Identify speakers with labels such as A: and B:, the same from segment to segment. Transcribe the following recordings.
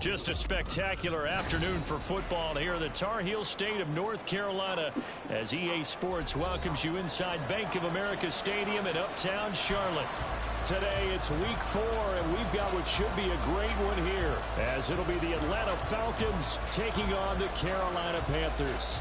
A: Just a spectacular afternoon for football here in the Tar Heel state of North Carolina as EA Sports welcomes you inside Bank of America Stadium in uptown Charlotte. Today it's week 4, and we've got what should be a great one here, as it'll be the Atlanta Falcons taking on the Carolina Panthers.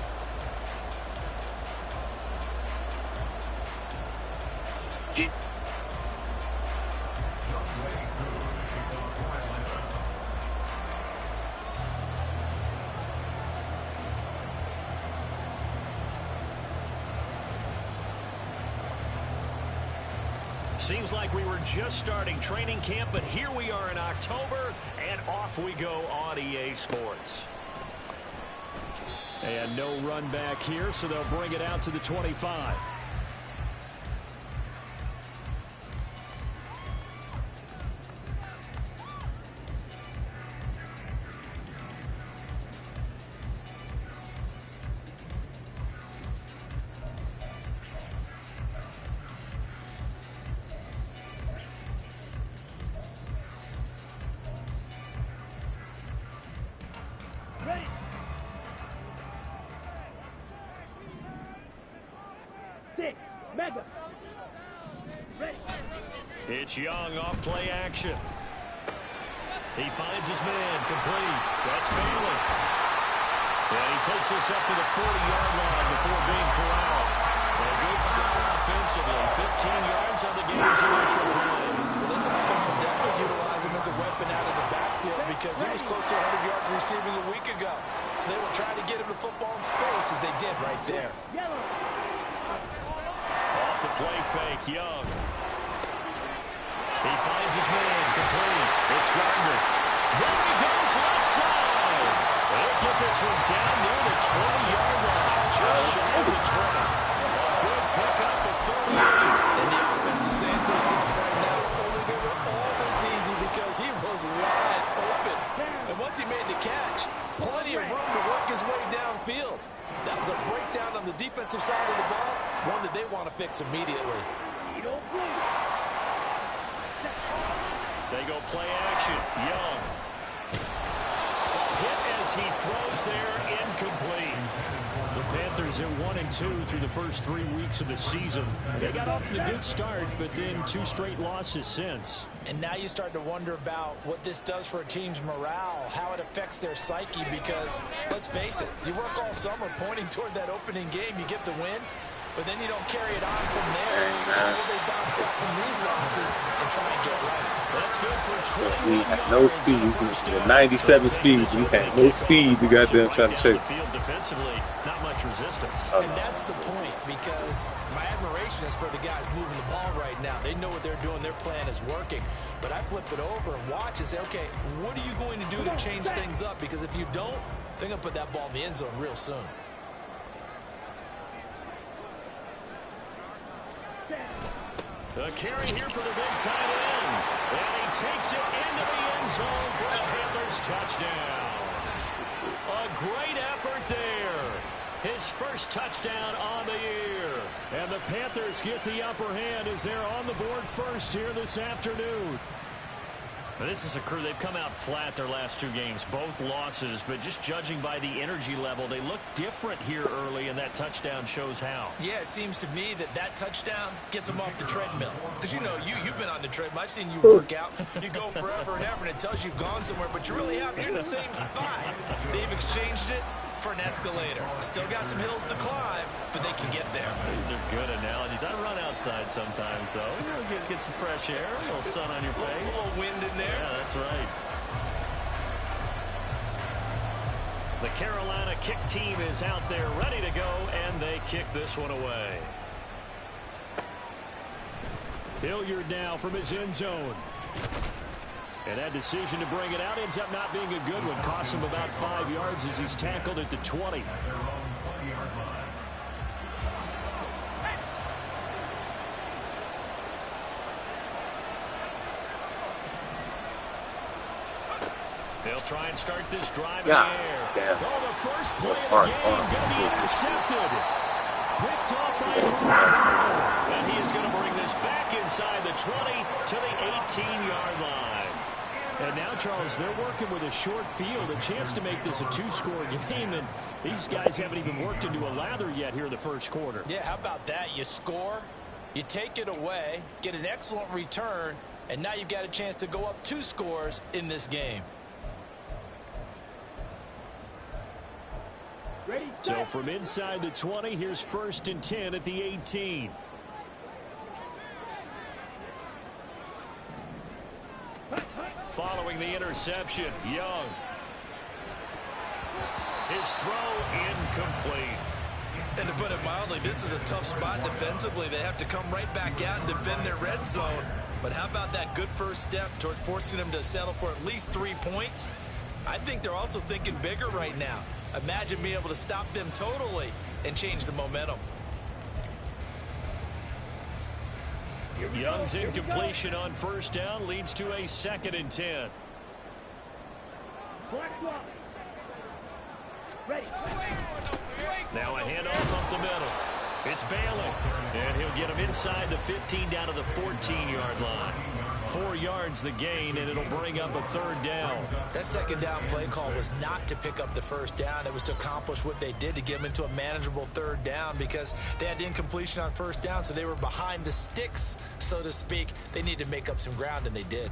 A: Seems like we were just starting training camp, but here we are in October, and off we go on EA Sports. And no run back here, so they'll bring it out to the 25. It's Young off play action. He finds his man, complete. That's Bailey. And he takes us up to the 40-yard line before being corralled. A good start offensively. 15 yards on the game's initial play.
B: Well, this offense will definitely utilize him as a weapon out of the backfield because he was close to 100 yards receiving a week ago. So they were trying to get him the football in space as they did right there.
A: Off the play fake, Young. He finds his man, complete. It's Gardner. There he goes, left side. They'll get this one down near the 20-yard line, just shy of the 20. A good pickup of 38.
B: And the offense is saying to itself right now, only they were all this easy because he was wide open. And once he made the catch, plenty of room to work his way downfield. That was a breakdown on the defensive side of the ball, one that they want to fix immediately.
A: They go play action. Young. Hit as he throws there, incomplete. The Panthers are 1-2 through the first 3 weeks of the season. They got off to a good start, but then 2 straight losses since.
B: And now you start to wonder about what this does for a team's morale, how it affects their psyche, because, let's face it, you work all summer pointing toward that opening game, you get the win, but then you don't carry it on from there. How will they bounce back from these losses and try and get right?
A: That's good for 20.
C: We had no speed. We had 97 speed. We had no speed to goddamn try to chase.
A: Field defensively, not much resistance.
B: And that's the point, because my admiration is for the guys moving the ball right now. They know what they're doing. Their plan is working. But I flip it over and watch and say, okay, what are you going to do to change things up? Because if you don't, they're going to put that ball in the end zone real soon.
A: The carry here for the big tight end. And he takes it into the end zone for the Panthers touchdown. A great effort there. His first touchdown on the year. And the Panthers get the upper hand as they're on the board first here this afternoon. Now, this is a crew. They've come out flat their last 2 games, both losses, but just judging by the energy level, they look different here early, and that touchdown shows how.
B: Yeah, it seems to me that touchdown gets them off the treadmill. Because, you know, you've been on the treadmill. I've seen you work out. You go forever and ever, and it tells you you've gone somewhere, but you really haven't. You're in the same spot. They've exchanged it for an escalator. Still got some hills to climb, but they can get there.
A: These are good analogies. I run outside sometimes, though. You know, get some fresh air, a little sun on your face.
B: A little wind in there.
A: Yeah, that's right. The Carolina kick team is out there ready to go, and they kick this one away. Hilliard now from his end zone. And that decision to bring it out ends up not being a good one. Costs him about 5 yards as he's tackled at the 20. They'll try and start this drive in the air.
C: Damn.
A: Oh, the first play of the game going to be intercepted. Picked off by Gardner. And he is going to bring this back inside the 20 to the 18-yard line. And now, Charles, they're working with a short field, a chance to make this a two-score game, and these guys haven't even worked into a lather yet here in the first quarter.
B: Yeah, how about that? You score, you take it away, get an excellent return, and now you've got a chance to go up 2 scores in this game.
A: So from inside the 20, here's 1st and 10 at the 18. Following the interception, Young. His throw incomplete.
B: And to put it mildly, this is a tough spot defensively. They have to come right back out and defend their red zone. But how about that good first step towards forcing them to settle for at least 3 points? I think they're also thinking bigger right now. Imagine being able to stop them totally and change the momentum.
A: Young's incompletion on 1st down leads to a 2nd and 10. Now a handoff up the middle. It's Bailey. And he'll get him inside the 15 down to the 14-yard line. 4 yards the gain, and it'll bring up a 3rd down.
B: That 2nd down play call was not to pick up the 1st down. It was to accomplish what they did to get them into a manageable 3rd down because they had incompletion on 1st down, so they were behind the sticks, so to speak. They needed to make up some ground, and they did.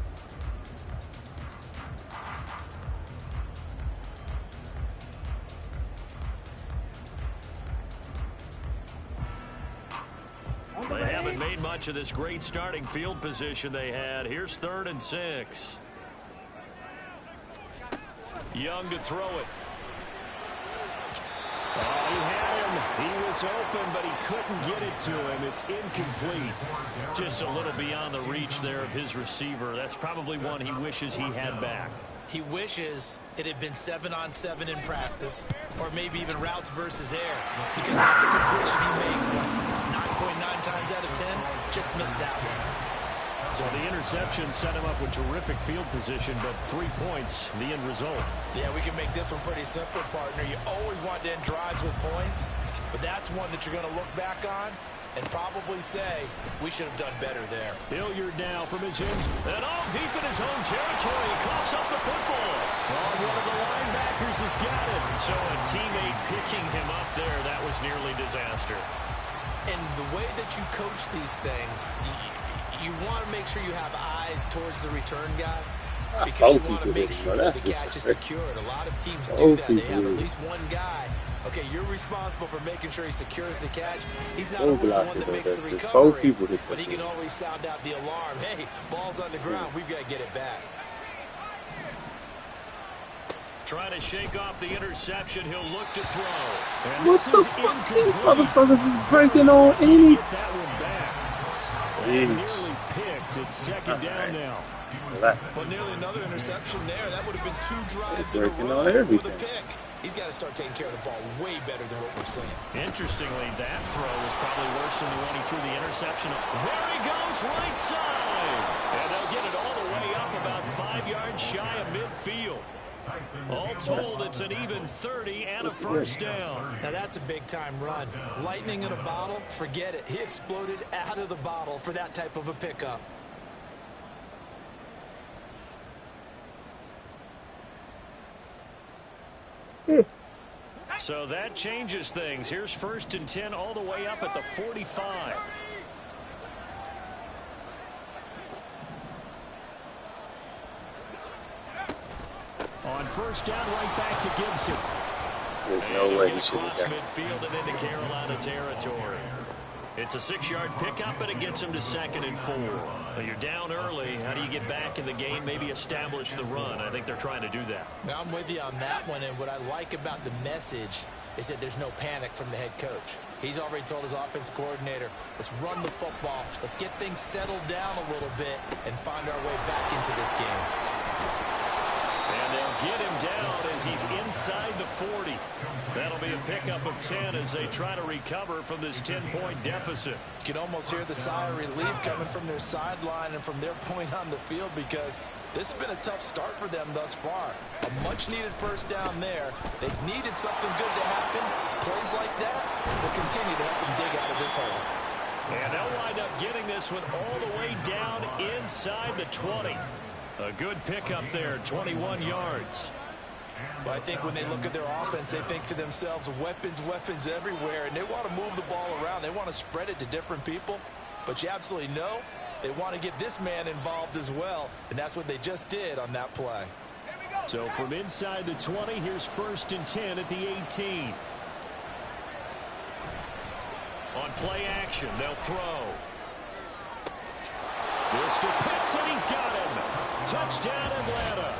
A: They haven't made much of this great starting field position they had. Here's 3rd and 6. Young to throw it. Oh, he had him. He was open, but he couldn't get it to him. It's incomplete. Just a little beyond the reach there of his receiver. That's probably one he wishes he had back.
B: He wishes it had been 7-on-7 in practice, or maybe even routes versus air, because that's a completion he makes, what, 9.9 times out of 10? Just missed that one.
A: So the interception set him up with terrific field position, but 3 points, the end result.
B: Yeah, we can make this one pretty simple, partner. You always want to end drives with points, but that's one that you're going to look back on and probably say, we should have done better there.
A: Hilliard now from his ends, and all deep in his own territory. He coughs up the football. Oh, one of the linebackers has got it. So a teammate picking him up there, that was nearly disaster.
B: And the way that you coach these things, you want to make sure you have eyes towards the return guy, because you want to make sure that the catch is secured. A lot of teams do that. They have at least one guy. Okay, you're responsible for making sure he secures the catch. He's not always the one that makes the recovery, but he can always sound out the alarm. Hey, ball's on the ground. We've got to get it back.
A: Trying to shake off the interception. He'll look to throw. And
C: what the fuck? These motherfuckers is breaking on any.
A: Get that one back. Nearly picked. It's 2nd down now.
B: Well, nearly another interception there. That would have been 2 drives in a
C: working
B: row
C: on everything.
B: with a pick. He's got to start taking care of the ball way better than what we're seeing.
A: Interestingly, that throw was probably worse than the one he threw the interception. There he goes, right side. And they'll get it all the way up about 5 yards shy of midfield. All told, it's an even 30 and a 1st down.
B: Now that's a big-time run. Lightning in a bottle, forget it. He exploded out of the bottle for that type of a pickup.
A: So that changes things. Here's 1st and 10 all the way up at the 45. On 1st down, right back to Gibson.
C: There's no way he should have done.
A: Midfield and into Carolina territory. It's a 6-yard pickup, and it gets him to 2nd and 4. Well, you're down early. How do you get back in the game, maybe establish the run? I think they're trying to do that.
B: Now, I'm with you on that one, and what I like about the message is that there's no panic from the head coach. He's already told his offensive coordinator, let's run the football, let's get things settled down a little bit and find our way back into this game.
A: And they'll get him down as he's inside the 40. That'll be a pickup of 10 as they try to recover from this 10-point deficit.
B: You can almost hear the sigh of relief coming from their sideline and from their point on the field, because this has been a tough start for them thus far. A much-needed 1st down there. They've needed something good to happen. Plays like that will continue to help them dig out of this hole.
A: And they'll wind up getting this one all the way down inside the 20. A good pickup there, 21 yards.
B: But I think when they look at their offense, they think to themselves, weapons, weapons everywhere, and they want to move the ball around. They want to spread it to different people. But you absolutely know they want to get this man involved as well, and that's what they just did on that play.
A: So from inside the 20, here's 1st and 10 at the 18. On play action, they'll throw. This to Pitts, and he's got him. Touchdown, Atlanta.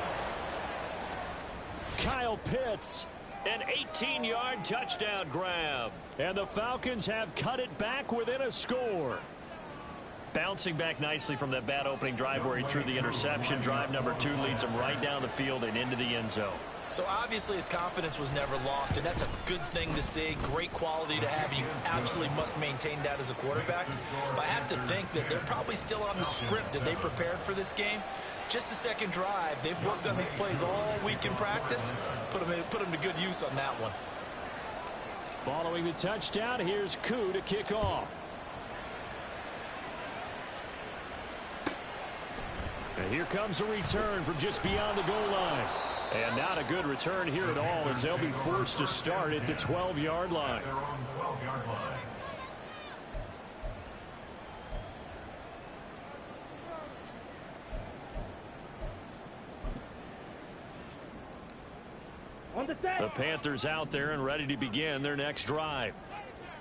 A: Kyle Pitts, an 18-yard touchdown grab. And the Falcons have cut it back within a score. Bouncing back nicely from that bad opening drive where he threw the interception. Drive number 2 leads him right down the field and into the end zone.
B: So obviously his confidence was never lost, and that's a good thing to see. Great quality to have. You absolutely must maintain that as a quarterback. But I have to think that they're probably still on the script that they prepared for this game. Just the second drive. They've worked on these plays all week in practice. Put them to good use on that one.
A: Following the touchdown, here's Koo to kick off. And here comes a return from just beyond the goal line. And not a good return here at all, as they'll be forced to start at the 12-yard line. The Panthers out there and ready to begin their next drive.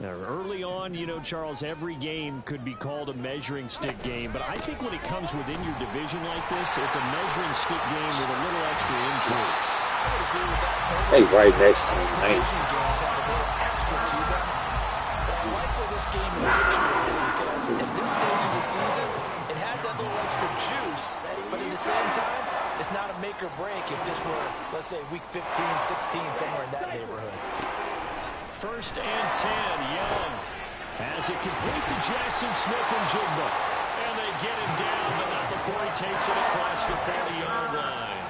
A: Now, early on, you know, Charles, every game could be called a measuring stick game, but I think when it comes within your division like this, it's a measuring stick game with a little extra injury.
B: I would agree with that totally.
C: They right next to him, man.
B: Division games have a little extra to them. But I like where this game is situated because at this stage of the season, it has that little extra juice, but at the same time, it's not a make or break if this were, let's say, week 15, 16, somewhere in that neighborhood.
A: 1st and 10, Young has it complete to Jackson Smith and Jigba. And they get him down, but not before he takes it across the 40-yard line.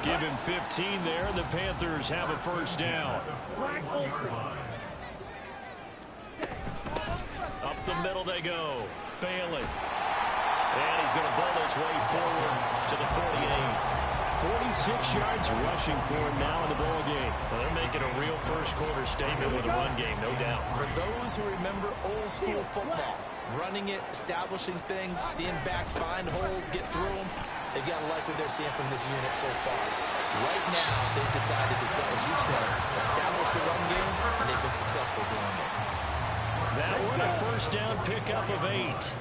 A: Give him 15 there, and the Panthers have a 1st down. Up the middle they go. Bailey. And he's going to bowl his way forward to the 48. 46 yards rushing for him now in the ball game. Well, they're making a real first-quarter statement with a run game, no doubt.
B: For those who remember old-school football, running it, establishing things, seeing backs find holes, get through them, they got to like what they're seeing from this unit so far. Right now, they've decided to, as you said, establish the run game, and they've been successful doing it.
A: That one a 1st down pickup of 8.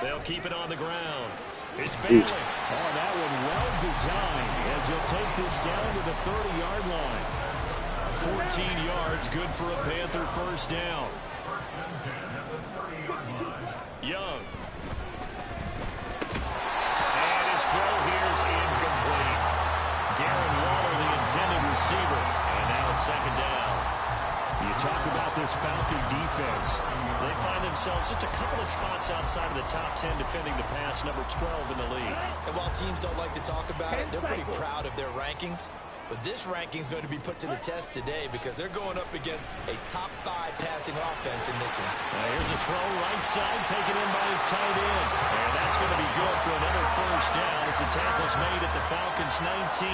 A: They'll keep it on the ground. It's Bailey. Oh, that one well designed as he'll take this down to the 30-yard line. 14 yards, good for a Panther 1st down. Young. And his throw here is incomplete. Darren Waller, the intended receiver. And now it's 2nd down. You talk about this Falcon defense. They find themselves just a couple of spots outside of the top 10 defending the pass, number 12 in the league.
B: And while teams don't like to talk about it, they're pretty proud of their rankings. But this ranking is going to be put to the test today because they're going up against a top 5 passing offense in this one.
A: Here's a throw right side, taken in by his tight end. And that's going to be good for another 1st down as the tackle's made at the Falcons' 19.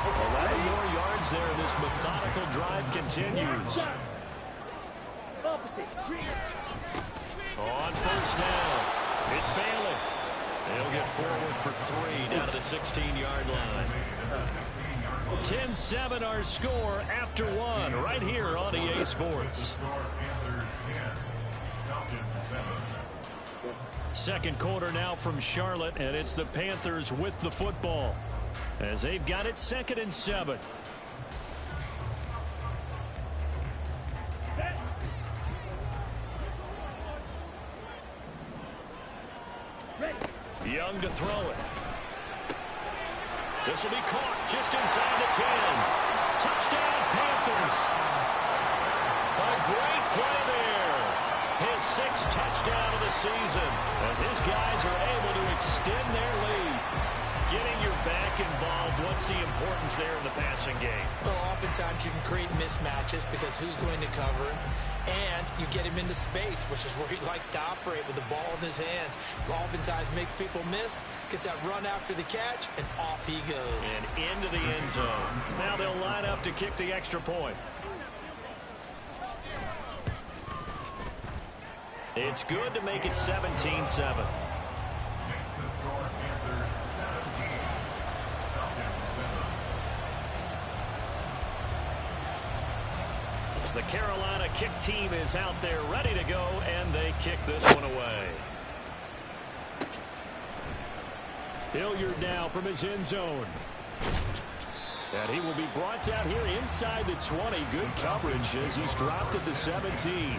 A: 11 more yards there, and this methodical drive continues. On 1st down, it's Bailey. They'll get forward for 3 down to the 16-yard line. 10-7 our score after 1 right here on EA Sports. 2nd quarter now from Charlotte, and it's the Panthers with the football as they've got it 2nd and 7. Young to throw it. This will be caught just inside the 10. Touchdown, Panthers. A great play there. His 6th touchdown of the season as his guys are able to extend their lead. Getting your back involved, what's the importance there in the passing game?
B: Well, oftentimes you can create mismatches because who's going to cover him, and you get him into space, which is where he likes to operate with the ball in his hands. Oftentimes makes people miss, gets that run after the catch, and off he goes.
A: And into the end zone. Now they'll line up to kick the extra point. It's good to make it 17-7. The Carolina kick team is out there ready to go, and they kick this one away. Hilliard now from his end zone. And he will be brought down here inside the 20. Good coverage as he's dropped at the 17.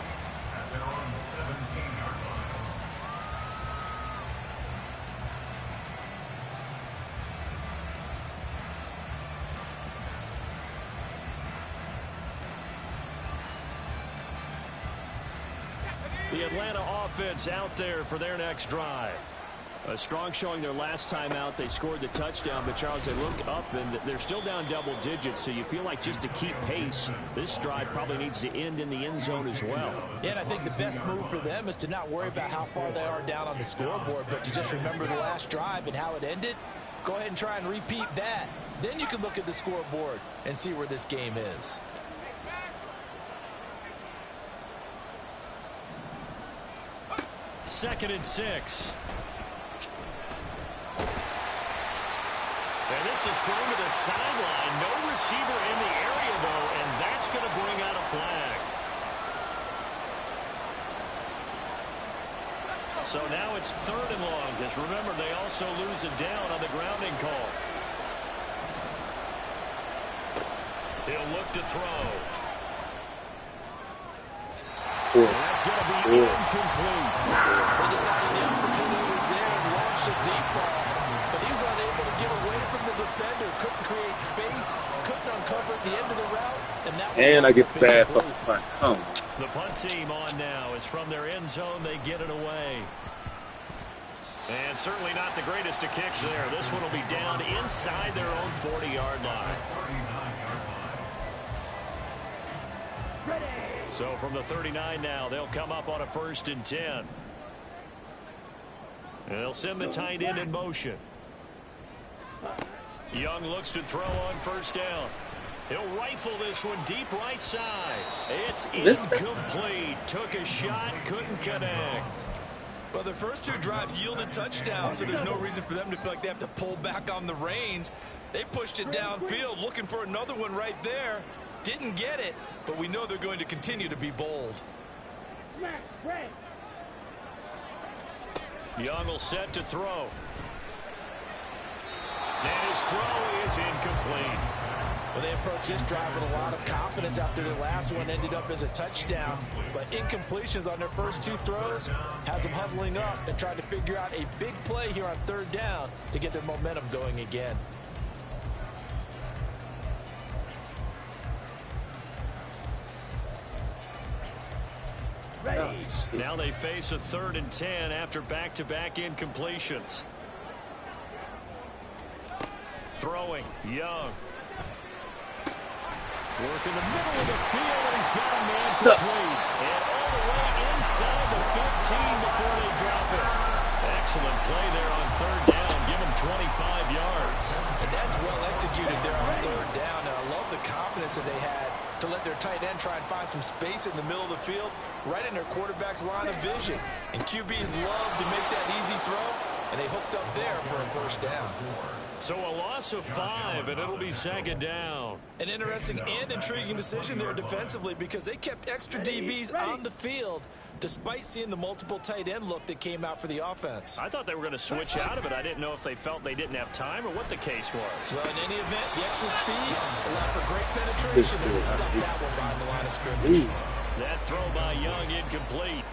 A: The Atlanta offense out there for their next drive. A strong showing their last time out. They scored the touchdown, but Charles, they look up and they're still down double digits, so you feel like just to keep pace, this drive probably needs to end in the end zone as well.
B: Yeah, and I think the best move for them is to not worry about how far they are down on the scoreboard, but to just remember the last drive and how it ended. Go ahead and try and repeat that. Then you can look at the scoreboard and see where this game is.
A: Second and 6. And this is thrown to the sideline. No receiver in the area, though, and that's going to bring out a flag. So now it's 3rd and long, because remember, they also lose a down on the grounding call. He'll look to throw. That's going to be incomplete.
B: They decided the opportunity was there and launched a deep ball, but he was unable to get away from the defender. Couldn't create space, couldn't uncover at the end of the route,
C: and I get bad fucking punt.
A: The punt team on now is from their end zone. They get it away. And certainly not the greatest of kicks there. This one will be down inside their own 40-yard line. So from the 39 now, they'll come up on a 1st and 10. And they'll send the tight end in motion. Young looks to throw on 1st down. He'll rifle this one deep right side. It's incomplete. Took a shot, couldn't connect.
B: Well, their first 2 drives yielded touchdowns, so there's no reason for them to feel like they have to pull back on the reins. They pushed it downfield, looking for another one right there. Didn't get it, but we know they're going to continue to be bold.
A: Young will set to throw. And his throw is incomplete.
B: Well, they approached this drive with a lot of confidence after their last one ended up as a touchdown. But incompletions on their first 2 throws has them huddling up and trying to figure out a big play here on 3rd down to get their momentum going again.
A: Now they face a 3rd and 10 after back-to-back incompletions. Throwing, Young. Work in the middle of the field, and he's got a man complete. And all the way inside the 15 before they drop it. Excellent play there on 3rd down. Give him 25 yards.
B: And that's well executed there on 3rd down. And I love the confidence that they had to let their tight end try and find some space in the middle of the field, right in their quarterback's line of vision. And QBs love to make that easy throw, and they hooked up there for a 1st down.
A: So a loss of 5, and it'll be 2nd down.
B: An interesting and intriguing decision there defensively, because they kept extra DBs on the field despite seeing the multiple tight end look that came out for the offense.
A: I thought they were going to switch out of it. I didn't know if they felt they didn't have time or what the case was.
B: Well, in any event, the extra speed allowed for great penetration as they stuffed that one behind the line of scrimmage.
A: That throw by Young incomplete.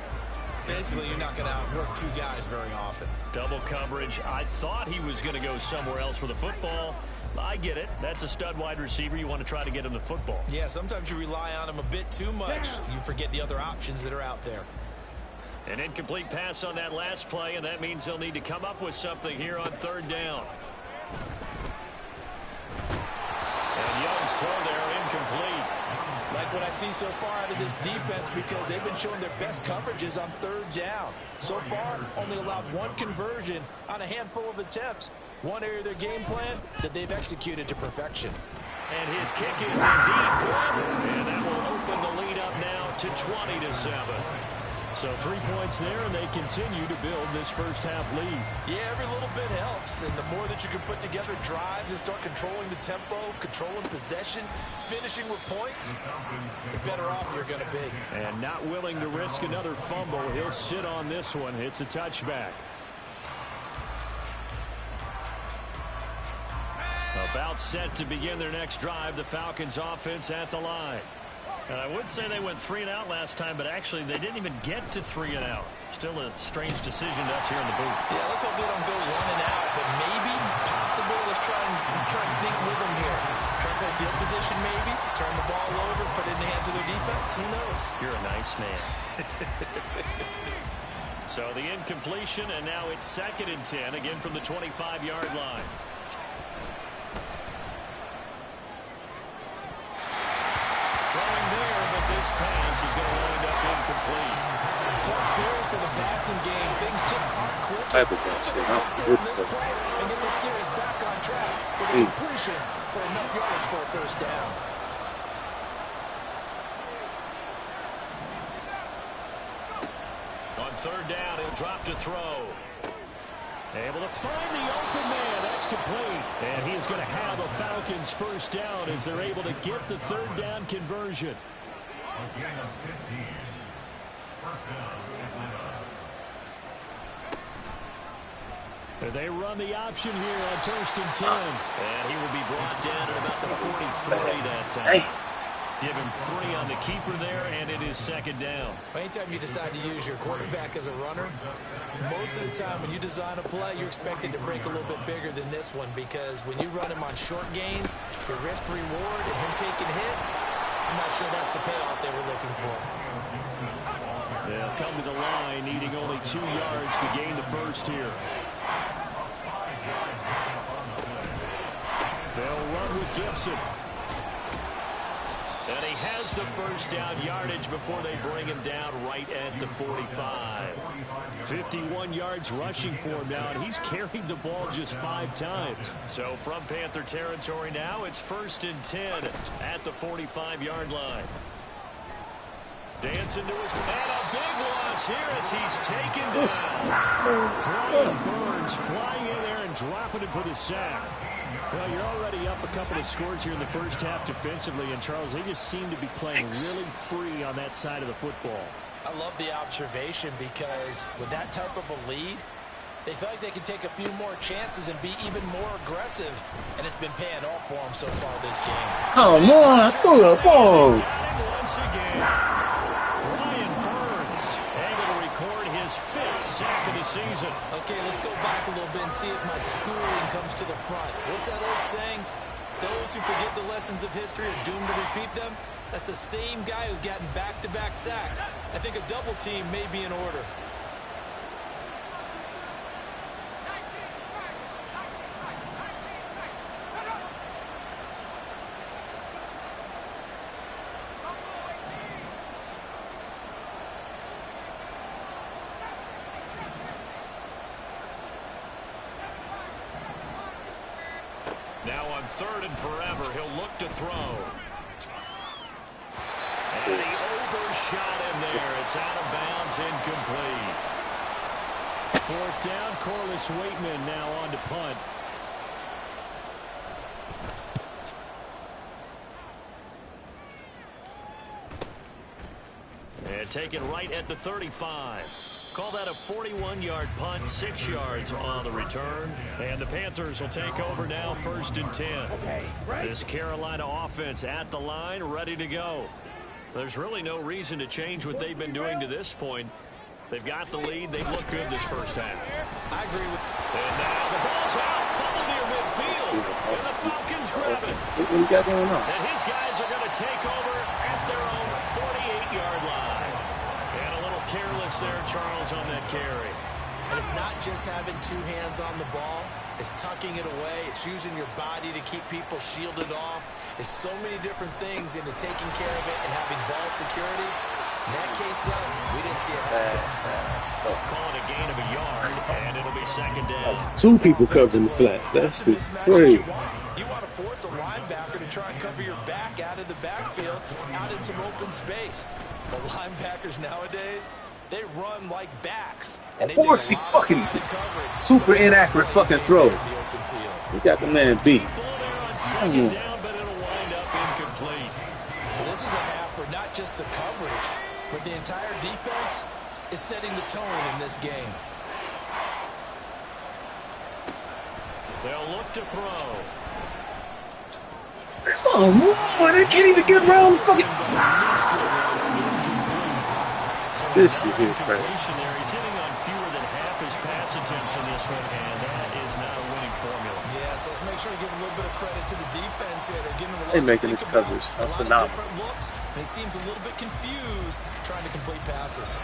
B: Basically, you're not going to outwork 2 guys very often.
A: Double coverage. I thought he was going to go somewhere else for the football. I get it. That's a stud wide receiver. You want to try to get him the football.
B: Yeah, sometimes you rely on him a bit too much. You forget the other options that are out there.
A: An incomplete pass on that last play, and that means they'll need to come up with something here on 3rd down. And Young's throw there incomplete.
B: Like what I see so far out of this defense, because they've been showing their best coverages on third down. So far, only allowed one conversion on a handful of attempts. One area of their game plan that they've executed to perfection.
A: And his kick is indeed good. And that will open the lead up now to 20-7. So 3 points there, and they continue to build this first half lead.
B: Yeah, every little bit helps. And the more that you can put together drives and start controlling the tempo, controlling possession, finishing with points, the better off you're going to be.
A: And not willing to risk another fumble. He'll sit on this one. It's a touchback. About set to begin their next drive. The Falcons offense at the line. And I would say they went 3 and out last time, but actually they didn't even get to 3 and out. Still a strange decision to us here in the booth.
B: Yeah, let's hope they don't go 1 and out, but maybe, possibly, let's try and think with them here. Try and play field position maybe, turn the ball over, put it in the hands of their defense. Who knows?
A: You're a nice man. So the incompletion, and now it's 2nd and 10, again from the 25-yard line. This pass is going to wind up incomplete.
B: Tough series for the passing game. Things just aren't clicking.
C: Type of shit, huh?
B: And get this series back on track with a completion for enough yards for a first down.
A: On 3rd down, he'll drop to throw. Able to find the open man. That's complete. And he is going to have a Falcons first down as they're able to get the 3rd down conversion. They run the option here on 1st and 10. And he will be brought down at about the 43 that time. Give him 3 on the keeper there, and it is 2nd down.
B: Anytime you decide to use your quarterback as a runner, most of the time when you design a play, you're expected to break a little bit bigger than this one, because when you run him on short gains, your risk-reward and him taking hits, I'm not sure that's the payoff they were looking for.
A: They'll come to the line, needing only 2 yards to gain the first here. They'll run with Gibson. And he has the first down yardage before they bring him down right at the 45. 51 yards rushing for him now, and he's carried the ball just 5 times. So from Panther territory now, it's 1st and 10 at the 45-yard line. Dancing to his and a big loss here as he's taken down. Brian Burns flying in there and dropping it for the sack. Well, you're already up a couple of scores here in the first half defensively, and Charles, they just seem to be playing really free on that side of the football.
B: I love the observation, because with that type of a lead, they feel like they can take a few more chances and be even more aggressive, and it's been paying off for them so far this game.
C: Come on, pull the ball.
A: Once again, Brian Burns able to record his 5th sack of the season.
B: Okay, let's go back a little bit and see if my schooling comes to the front. What's that old saying? Those who forget the lessons of history are doomed to repeat them. That's the same guy who's gotten back-to-back sacks. I think a double team may be in order.
A: Now on 3rd and forever, he'll look to throw. And he overshot him there. It's out of bounds, incomplete. 4th down, Corliss Waitman now on to punt. And taken right at the 35. Call that a 41-yard punt, 6 yards on the return. And the Panthers will take over now, 1st and 10. This Carolina offense at the line, ready to go. There's really no reason to change what they've been doing to this point. They've got the lead. They've looked good this first half.
B: I agree with.
A: And now the ball's out, funneled near midfield. And the Falcons grab it.
C: What do you got going on?
A: And his guys are going to take over at their own 48-yard line. And a little careless there, Charles, on that carry.
B: And it's not just having 2 hands on the ball. It's tucking it away. It's using your body to keep people shielded off. It's so many different things into taking care of it and having ball security. In that case, though, we didn't see it.
A: Call it a gain of a yard, and it'll be second down.
C: Two people covering the flat. That's just crazy.
B: You want to force a linebacker to try and cover your back out of the backfield, out in some open space. The linebackers nowadays, they run like backs.
C: Of course, he fucking super inaccurate fucking throw. We got the man beat.
A: Second down, but it'll wind up incomplete.
B: Well, this is a half for not just the coverage, but the entire defense is setting the tone in this game.
A: They'll look to throw.
C: Come on, I can't even get around the fucking. This shit here,
A: There. He's hitting on fewer than half his pass attempts in this one, and that is not a winning formula.
B: Yes, let's make sure to give a little bit of credit to the defense here. They're giving him a lot
C: They're making this coverage phenomenal.
B: Looks, and he seems a little bit confused trying to complete passes.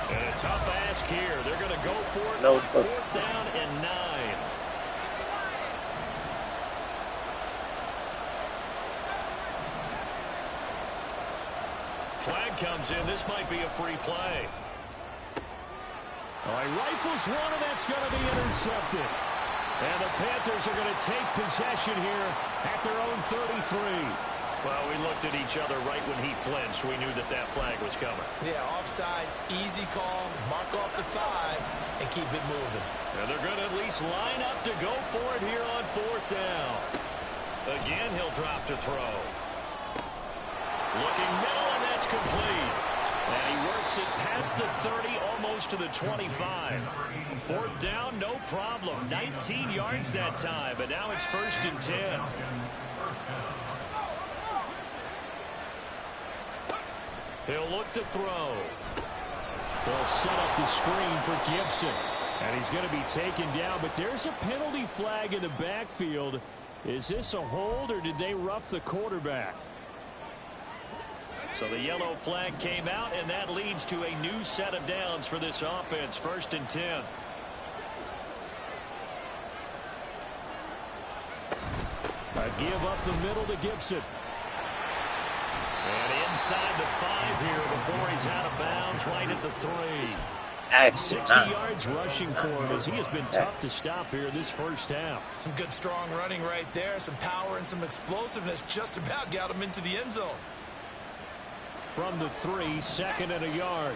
A: And a tough ask here. They're going to go for it.
C: No
A: fourth down and 9. Flag comes in. This might be a free play. All right, rifles one, and that's going to be intercepted. And the Panthers are going to take possession here at their own 33. Well, we looked at each other right when he flinched. We knew that that flag was coming.
B: Yeah, offsides, easy call, mark off the 5, and keep it moving.
A: And they're going to at least line up to go for it here on fourth down. Again, he'll drop to throw. Looking middle, and that's complete. And he works it past the 30, almost to the 25. Fourth down, no problem. 19 yards that time, but now it's 1st and 10. He'll look to throw. They'll set up the screen for Gibson. And he's going to be taken down, but there's a penalty flag in the backfield. Is this a hold, or did they rough the quarterback? So the yellow flag came out, and that leads to a new set of downs for this offense. 1st and 10. A give up the middle to Gibson. And inside the 5 here before he's out of bounds, right at the 3. 60 yards rushing for him, as he has been tough to stop here this first half.
B: Some good strong running right there, some power and some explosiveness, just about got him into the end zone.
A: From the 3, 2nd and a yard.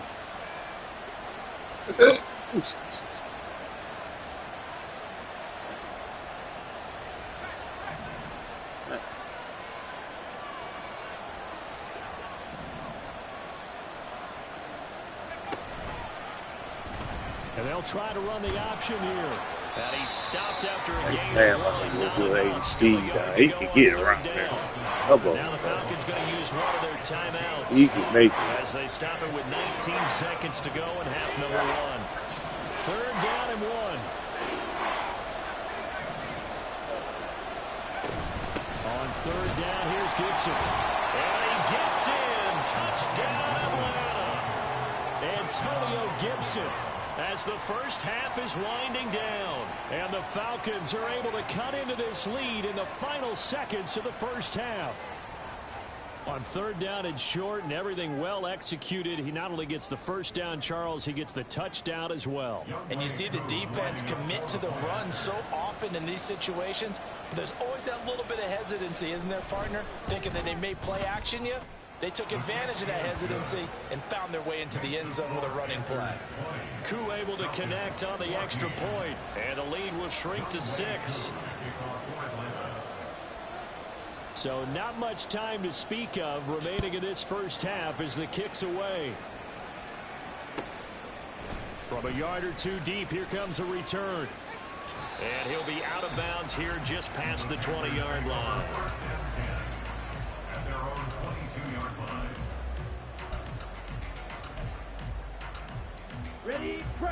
A: And they'll try to run the option here. And he stopped after a gain.
C: Damn, I think this little 80 speed guy. He can get around there.
A: Now the Falcons going to use one of their timeouts.
C: He can make it.
A: As they stop it with 19 seconds to go in half number 1. 3rd down and 1. On 3rd down, here's Gibson. And he gets in. Touchdown, Atlanta. Antonio Gibson. As the first half is winding down, and the Falcons are able to cut into this lead in the final seconds of the first half. On 3rd down and short, and everything well executed, he not only gets the first down, Charles, he gets the touchdown as well.
B: And you see the defense commit to the run so often in these situations. There's always that little bit of hesitancy, isn't there, partner? Thinking that they may play action you. They took advantage of that hesitancy and found their way into the end zone with a running play.
A: Koo able to connect on the extra point, and the lead will shrink to 6. So not much time to speak of remaining in this first half as the kick's away. From a yard or 2 deep, here comes a return. And he'll be out of bounds here just past the 20-yard line.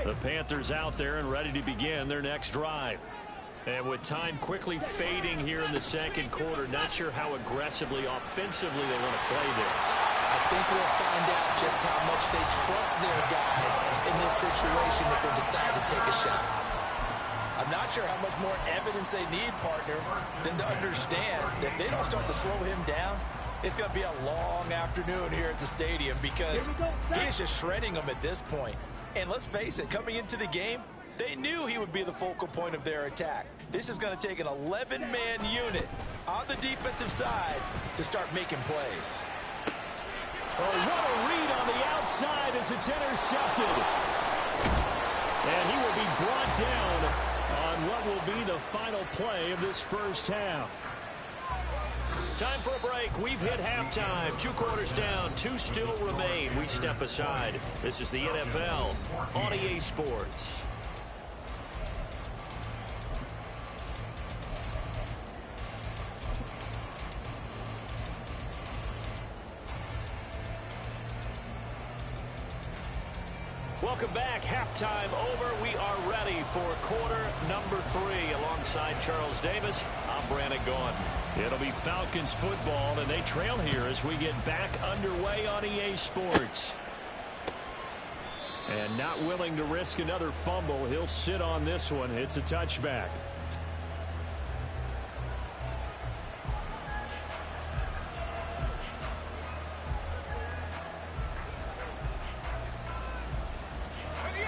A: The Panthers out there and ready to begin their next drive. And with time quickly fading here in the second quarter, not sure how aggressively, offensively they want to play this.
B: I think we'll find out just how much they trust their guys in this situation if they decide to take a shot. I'm not sure how much more evidence they need, partner, than to understand that if they don't start to slow him down, it's going to be a long afternoon here at the stadium because he is just shredding them at this point. And let's face it, coming into the game, they knew he would be the focal point of their attack. This is going to take an 11-man unit on the defensive side to start making plays.
A: Oh, what a read on the outside as it's intercepted. And he will be brought down on what will be the final play of this first half. Time for a break. We've hit halftime. 2 quarters down. 2 still remain. We step aside. This is the NFL on EA Sports. Welcome back. Halftime over. We are ready for quarter number 3. Alongside Charles Davis, I'm Brandon Gaughan. It'll be Falcons football, and they trail here as we get back underway on EA Sports. And not willing to risk another fumble. He'll sit on this one. It's a touchback.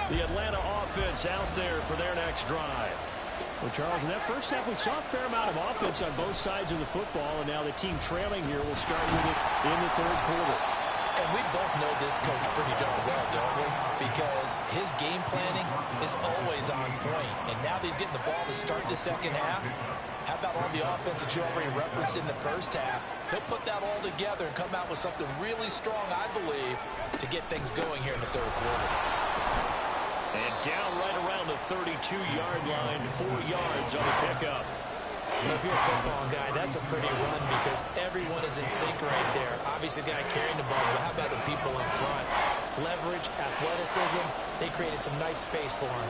A: The Atlanta offense out there for their next drive. Well, Charles, in that first half, we saw a fair amount of offense on both sides of the football, and now the team trailing here will start with it in the third quarter.
B: And we both know this coach pretty darn well, don't we? Because his game planning is always on point. And now that he's getting the ball to start the second half, how about all the offense that you already referenced in the first half? He'll put that all together and come out with something really strong, I believe, to get things going here in the third quarter.
A: And down right around the 32-yard line, 4 yards on the pickup.
B: If you're a football guy, that's a pretty run because everyone is in sync right there. Obviously, the guy carrying the ball, but how about the people in front? Leverage, athleticism, they created some nice space for him.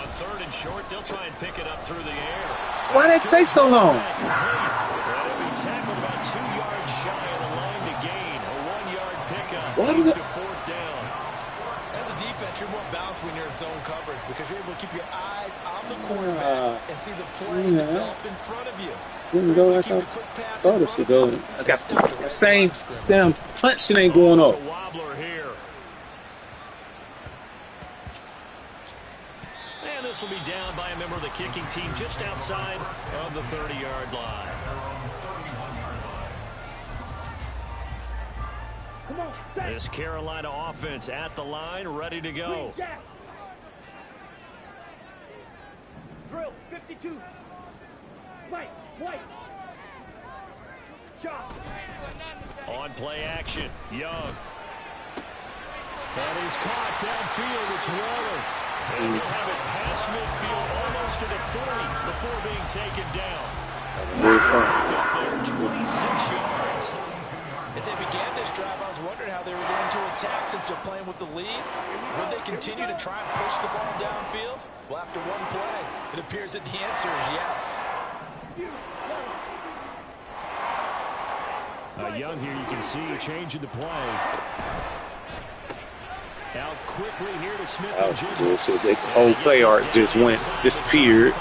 A: On 3rd and short, they'll try and pick it up through the air.
C: Why did it take so long?
A: Well, it'll be tackled about 2 yards shy of the line to gain. A 1-yard pickup leads to 4th down.
B: As a defense, you're more balanced when you're in zone coverage because you're able to keep your eyes on the quarterback and see the play develop in front of you.
C: Didn't go like I thought it should go. I got the same damn punch shit ain't going off.
A: It's a wobbler here. And this will be down by a member of the kicking team just outside of the 30-yard line. This Carolina offense at the line, ready to go.
D: Drill 52. White. Shot.
A: On play action, Young. And he's caught downfield. It's Waller. And he'll have it past midfield, almost to the 40 before being taken down. Up there, 26 yards.
B: As they began this drive, I was wondering how they were going to attack since they're playing with the lead. Would they continue to try and push the ball downfield? Well, after one play, it appears that the answer is yes.
A: Young here, you can see changing the play. Out quickly here to Smith.
C: That was good. So the whole play art just disappeared.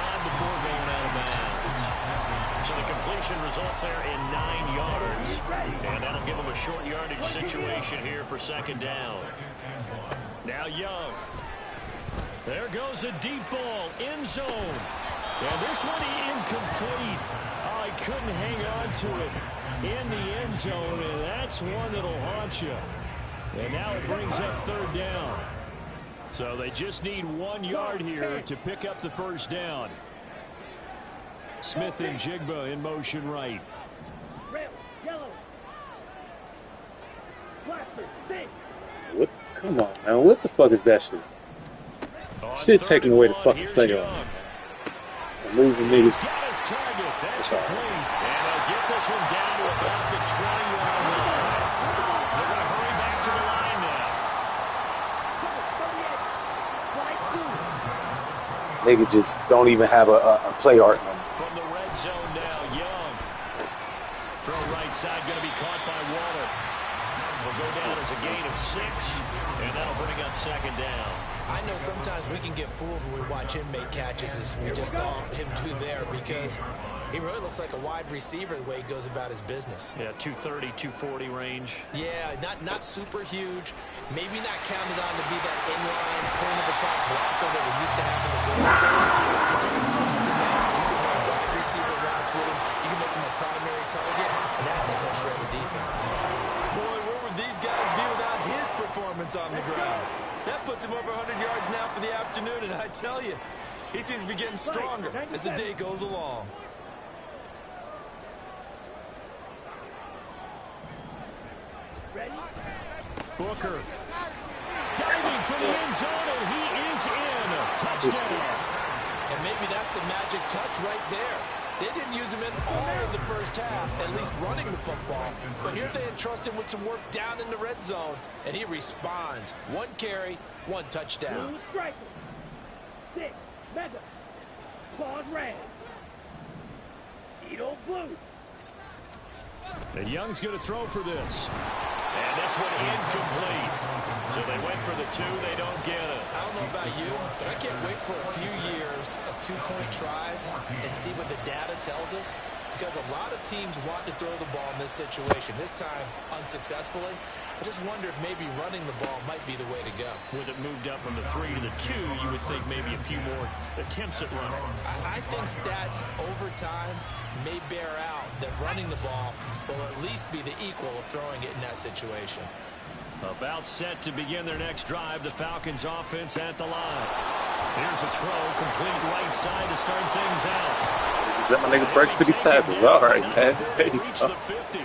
A: So the completion results there in 9 yards. And that'll give them a short yardage situation here for 2nd down. Now Young. There goes a deep ball, end zone. And this one incomplete. Oh, he couldn't hang on to it in the end zone, and that's one that'll haunt you. And now it brings up 3rd down. So they just need 1 yard here to pick up the 1st down. Smith and Jigba in motion right.
D: Red, yellow. Blaster, stay.
C: What? Come on, man. What the fuck is that shit? Shit taking away the fucking play off. Moving niggas.
A: That's all right. And they'll get this one down to about the 20-yard line. They're going to hurry back to the line now.
C: Nigga just don't even have a play art.
A: From the red zone now, Young. Throw right side going to be caught by Waller. Will go down as a gain of 6, and that'll bring up 2nd down.
B: I know sometimes we can get fooled when we watch him make catches, as we just saw him do there, because he really looks like a wide receiver the way he goes about his business.
A: Yeah, 230, 240 range.
B: Yeah, not super huge. Maybe not counted on to be that inline point-of-attack blocker that we used to have in the good old days. But you can flex in that. You can run wide receiver routes with him. You can make him a primary target, and that's how he'll shred the defense. Boy, where would these guys be without his performance on the ground? That puts him over 100 yards now for the afternoon, and I tell you, he seems to be getting stronger as the day goes along.
A: Booker diving for the end zone, and he is in. Touchdown.
B: And maybe that's the magic touch right there. They didn't use him in all in the first half, at least running the football. But here they entrust him with some work down in the red zone, and he responds. 1 carry, 1 touchdown.
D: Blue striker. 6. Mega. Claws red. Edo blue.
A: And Young's going to throw for this. And this one incomplete. So they went for the 2. They don't get it.
B: I don't know about you, but I can't wait for a few years of 2-point tries and see what the data tells us. Because a lot of teams want to throw the ball in this situation. This time, unsuccessfully. I just wonder if maybe running the ball might be the way to go.
A: With it moved up from the 3 to the 2, you would think maybe a few more attempts at running.
B: I think stats over time may bear out that running the ball will at least be the equal of throwing it in that situation.
A: About set to begin their next drive, the Falcons offense at the line. Here's a throw, complete right side to start things out.
C: Just let my nigga break 50 tackles. All right, man. There you
A: Reach
C: go.
A: the 50.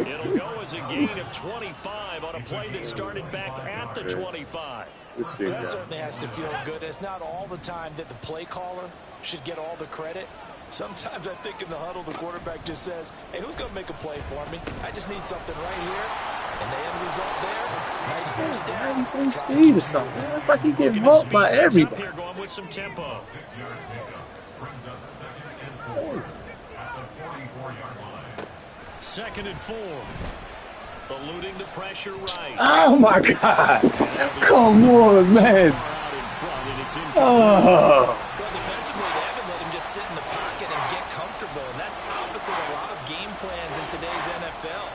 A: It'll go as a gain of 25 on a play that started back at the 25.
C: This
B: Well,
C: dude,
B: that certainly has to feel good. It's not all the time that the play caller should get all the credit. Sometimes I think in the huddle, the quarterback just says, hey, who's going to make a play for me? I just need something right here. And the end result there, nice first down.
C: 93 speed or something. It's like he getting helped by everybody.
A: Here going with some tempo.
C: It's crazy.
A: 2nd and 4. Eluding the pressure right.
C: Oh my God! Come on, man! Oh.
B: Well, defensively, they haven't let him just sit in the pocket and get comfortable, and that's opposite a lot of game plans in today's NFL.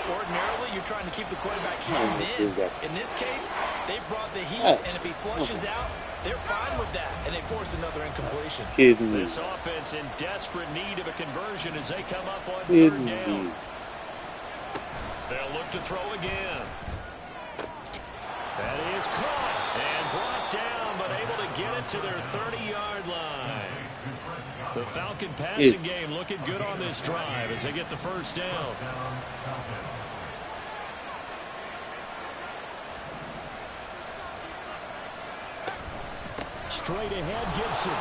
B: Ordinarily, you're trying to keep the quarterback hemmed in. In this case, they brought the heat, and if he flushes out, they're fine with that, and they force another incompletion.
A: This offense in desperate need of a conversion as they come up on 3rd down. They'll look to throw again. That is caught and brought down, but able to get it to their 30-yard line. The Falcon passing game looking good on this drive as they get the first down. Straight ahead, Gibson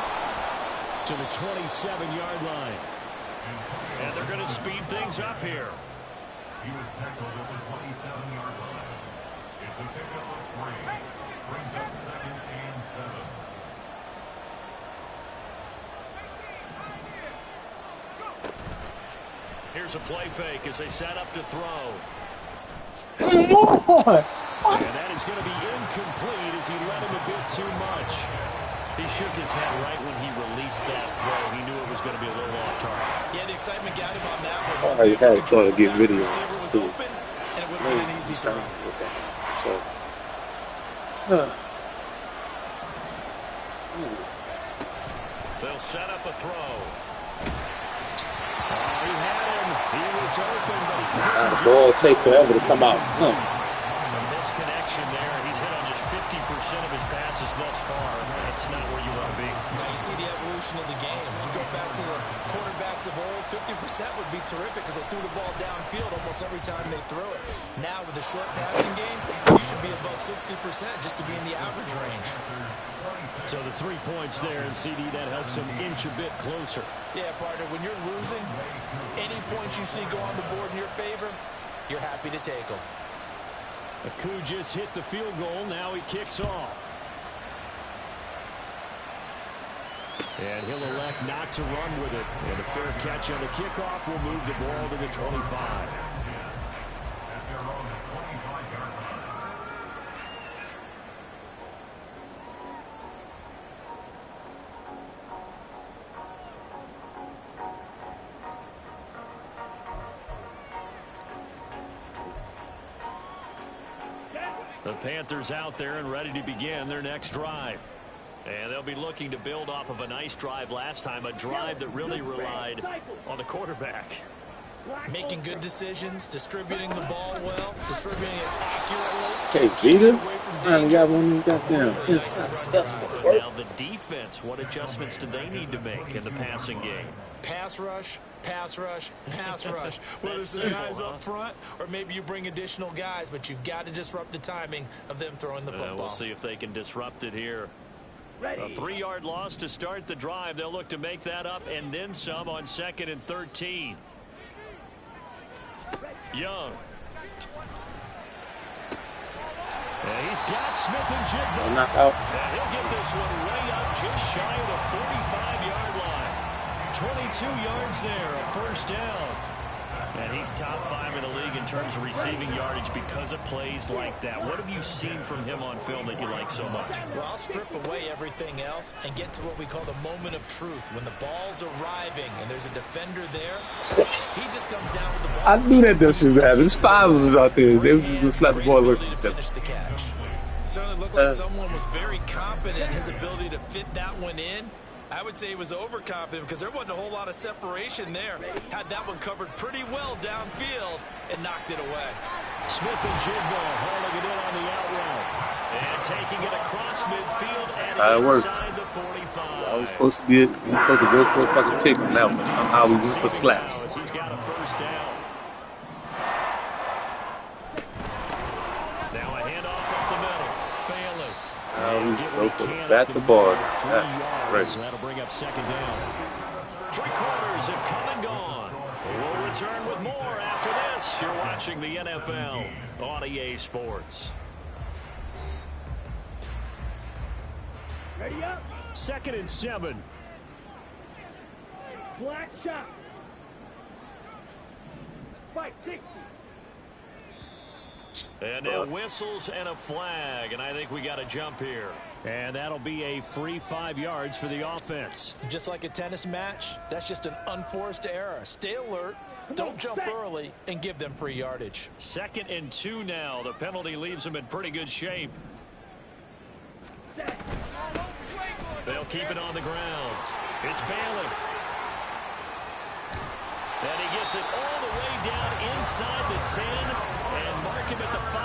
A: to the 27-yard line. And they're going to speed things up here.
E: He was tackled at the 27-yard line. It's a pickup of 3. Brings up 2nd and 7.
A: Here's a play fake as they set up to throw.
C: Come on!
A: And that is going to be incomplete as he let him a bit too much. He shook his head right when he released that throw. He knew it was going to be a little off target.
B: Yeah, the excitement got him on that one.
C: Oh, you had to get video on
B: Receiver
C: this
B: was
C: too.
B: open, and it would have been an easy throw.
C: So,
A: They'll set up a throw. Oh, he had him. He was open, but he couldn't.
C: the ball takes forever to come out.
A: A misconnection there. He's hit on just 50% of his passes thus far. That's not where you want to be.
B: Now you see the evolution of the game. You go back to the quarterbacks of old, 50% would be terrific because they threw the ball downfield almost every time they threw it. Now with the short passing game, you should be above 60% just to be in the average range.
A: So the 3 points there, and CD, that helps him inch a bit closer.
B: Yeah, partner, when you're losing, any points you see go on the board in your favor, you're happy to take them.
A: Aku just hit the field goal. Now he kicks off. And he'll elect not to run with it. And a fair catch on the kickoff will move the ball to the 25. The Panthers out there and ready to begin their next drive. And they'll be looking to build off of a nice drive last time, a drive that really relied on the quarterback.
B: Making good decisions, distributing the ball well, distributing it accurately.
C: Case Vita? Finally got one of them goddamn inside stuff.
A: Now the defense, what adjustments do they need to make in the passing game?
B: Pass rush, pass rush, pass rush. Whether it's the guys up front or maybe you bring additional guys, but you've got to disrupt the timing of them throwing the football.
A: We'll see if they can disrupt it here. A 3-yard loss to start the drive. They'll look to make that up and then some on 2nd and 13. Young. And he's got Smith and Jigba.
C: Knock out.
A: And he'll get this one way up just shy of the 45-yard line. 22 yards there, a first down. And he's top 5 in the league in terms of receiving yardage because of plays like that. What have you seen from him on film that you like so much?
B: Well, I'll strip away everything else and get to what we call the moment of truth. When the ball's arriving and there's a defender there, he just comes down with the ball.
C: I knew that shit was gonna happen. There's 5 of us out there. They was just gonna slap the ball away from them.
B: Finish the catch. Certainly looked like someone was very confident in his ability to fit that one in. I would say he was overconfident because there wasn't a whole lot of separation there. Had that one covered pretty well downfield and knocked it away.
A: Smith and Jigba hauling it in on the out route. And taking it across midfield and inside the 45.
C: I was supposed to be supposed to go for a fucking kick on that one. Somehow we went for slaps.
A: He's got a first down. Now a handoff up the middle. Bailey.
C: We go for the back of the ball. That's great.
A: So that'll bring up 2nd down. 3 quarters have come and gone. We'll return with more after this. You're watching the NFL on EA Sports.
D: Ready up.
A: 2nd and 7.
D: Black shot. Fight 60.
A: And now whistles and a flag, and I think we got a jump here. And that'll be a free 5 yards for the offense.
B: Just like a tennis match, that's just an unforced error. Stay alert, don't jump early, and give them free yardage.
A: 2nd and 2 now. The penalty leaves them in pretty good shape. They'll keep it on the ground. It's Bailey. And he gets it all the way down inside the 10 and mark him at the 5.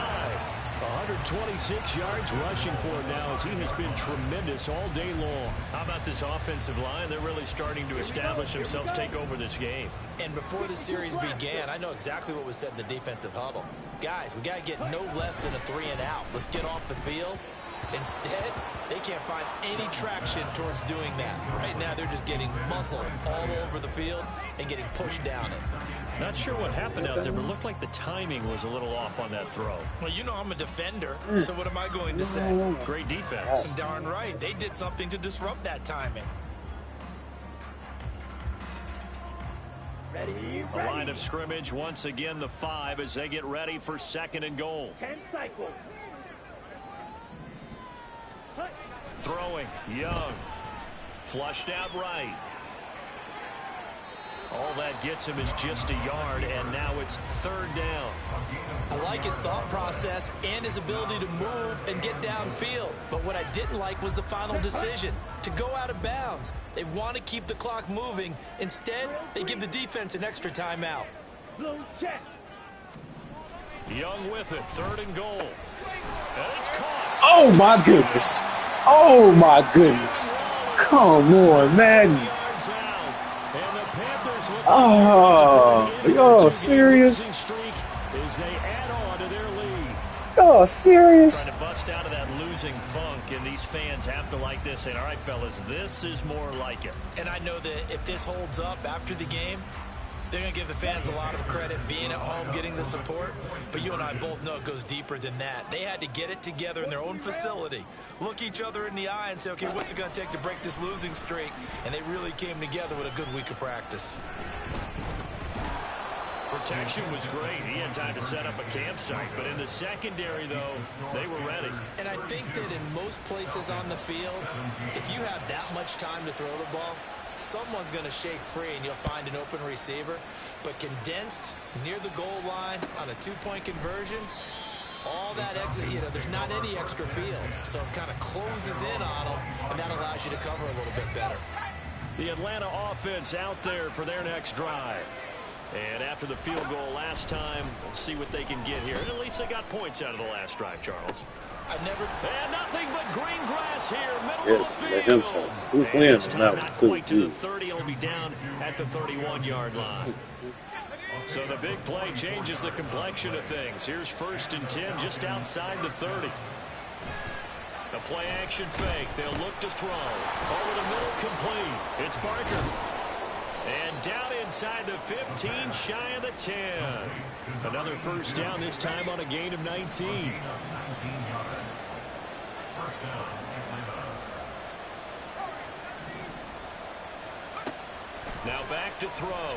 A: 126 yards rushing for him now as he has been tremendous all day long. How about this offensive line? They're really starting to establish themselves, take over this game.
B: And before the series began, I know exactly what was said in the defensive huddle. Guys, we got to get no less than a 3 and out. Let's get off the field. Instead, they can't find any traction towards doing that. Right now, they're just getting muscled all over the field and getting pushed down it.
A: Not sure what happened out there, but it looked like the timing was a little off on that throw.
B: Well, you know I'm a defender, so what am I going to say?
A: Great defense.
B: Darn right. They did something to disrupt that timing.
D: Ready.
A: A line of scrimmage, once again the 5 as they get ready for 2nd and goal.
D: 10 cycles.
A: Throwing, Young. Flushed out right. All that gets him is just a yard, and now it's 3rd down.
B: I like his thought process and his ability to move and get downfield. But what I didn't like was the final decision, to go out of bounds. They want to keep the clock moving. Instead, they give the defense an extra timeout.
D: Blue check.
A: Young with it, 3rd and goal. And it's caught.
C: Oh my goodness. Oh my goodness. Come on, man. Oh, y'all serious? Y'all serious?
A: Trying to bust out of that losing funk, and these fans have to like this. Saying, all right, fellas, this is more like it.
B: And I know that if this holds up after the game, they're going to give the fans a lot of credit being at home, getting the support. But you and I both know it goes deeper than that. They had to get it together in their own facility, look each other in the eye and say, okay, what's it going to take to break this losing streak? And they really came together with a good week of practice.
A: Protection was great. He had time to set up a campsite. But in the secondary, though, they were ready.
B: And I think that in most places on the field, if you have that much time to throw the ball, someone's going to shake free and you'll find an open receiver. But condensed near the goal line on a 2-point conversion, All that exit, you know, there's not any extra field, so it kind of closes in on them, and that allows you to cover a little bit better.
A: The Atlanta offense out there for their next drive. And after the field goal last time, we'll see what they can get here. And at least they got points out of the last drive, Charles. And nothing but green grass here, middle of the field. And this time not quite to the 30. It'll be down at the 31-yard line. So the big play changes the complexion of things. Here's 1st and 10 just outside the 30. A play action fake. They'll look to throw. Over the middle, complete. It's Barker. And down inside the 15, shy of the 10. Another 1st down, this time on a gain of 19. Now back to throw.